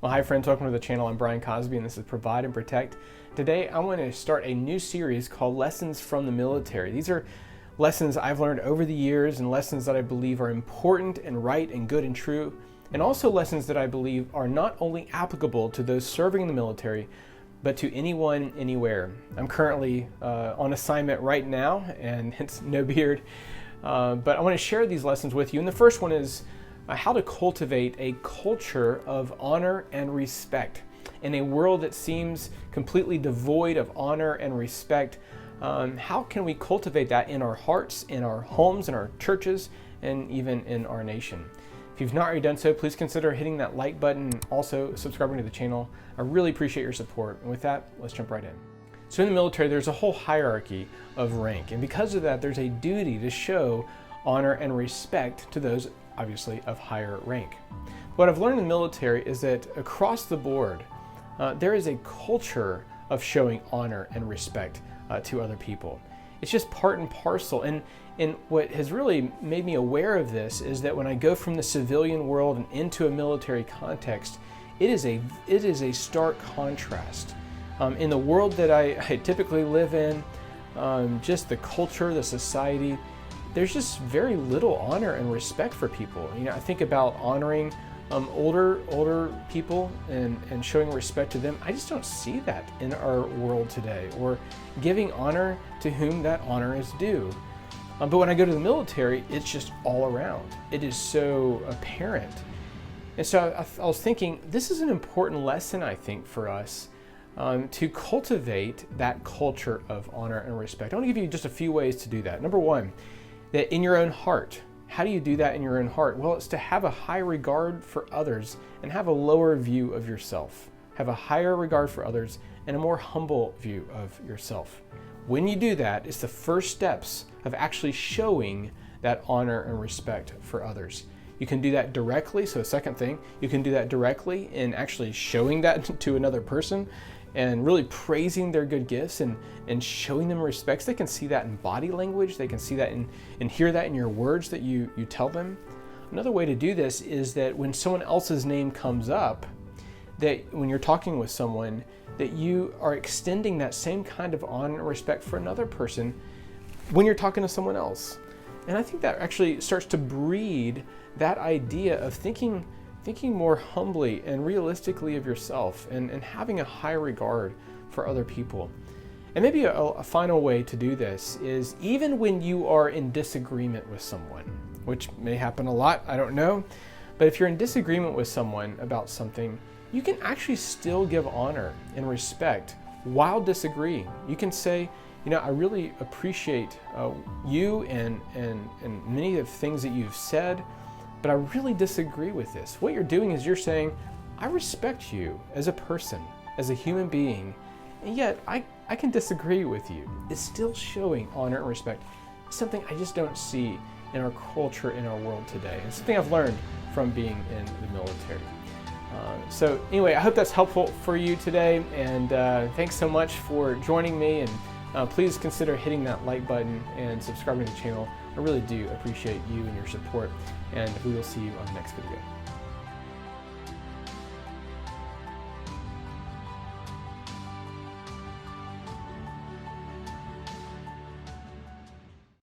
Well, hi friends, welcome to the channel. I'm Brian Cosby and this is Provide and Protect. Today I want to start a new series called Lessons from the Military. These are lessons I've learned over the years and lessons that I believe are important and right and good and true, and also lessons that I believe are not only applicable to those serving in the military, but to anyone, anywhere. I'm currently on assignment right now and it's no beard, but I want to share these lessons with you. And the first one is how to cultivate a culture of honor and respect. In a world that seems completely devoid of honor and respect, how can we cultivate that in our hearts, in our homes, in our churches, and even in our nation? If you've not already done so, please consider hitting that like button and also subscribing to the channel. I really appreciate your support. And with that, let's jump right in. So in the military, there's a whole hierarchy of rank. And because of that, there's a duty to show honor and respect to those obviously of higher rank. What I've learned in the military is that across the board, there is a culture of showing honor and respect to other people. It's just part and parcel. And what has really made me aware of this is that when I go from the civilian world and into a military context, it is a stark contrast. In the world that I typically live in, just the culture, the society, there's just very little honor and respect for people. You know, I think about honoring older people and showing respect to them. I just don't see that in our world today, or giving honor to whom that honor is due. But when I go to the military, it's just all around. It is so apparent. And so I was thinking, this is an important lesson, I think, for us to cultivate that culture of honor and respect. I want to give you just a few ways to do that. Number one, that in your own heart. How do you do that in your own heart? Well, it's to have a high regard for others and have a lower view of yourself. Have a higher regard for others and a more humble view of yourself. When you do that, it's the first steps of actually showing that honor and respect for others. You can do that directly. So second thing, you can do that directly in actually showing that to another person and really praising their good gifts and showing them respect. They can see that in body language. They can see that and hear that in your words that you tell them. Another way to do this is that when someone else's name comes up, that when you're talking with someone, that you are extending that same kind of honor and respect for another person when you're talking to someone else. And I think that actually starts to breed that idea of thinking more humbly and realistically of yourself and having a high regard for other people. And maybe a final way to do this is even when you are in disagreement with someone, which may happen a lot, I don't know, but if you're in disagreement with someone about something, you can actually still give honor and respect while disagreeing. You can say, you know, I really appreciate you and many of the things that you've said, but I really disagree with this. What you're doing is you're saying, I respect you as a person, as a human being, and yet I can disagree with you. It's still showing honor and respect. It's something I just don't see in our culture, in our world today. It's something I've learned from being in the military. So anyway, I hope that's helpful for you today, and thanks so much for joining me, and please consider hitting that like button and subscribing to the channel. I really do appreciate you and your support, and we will see you on the next video.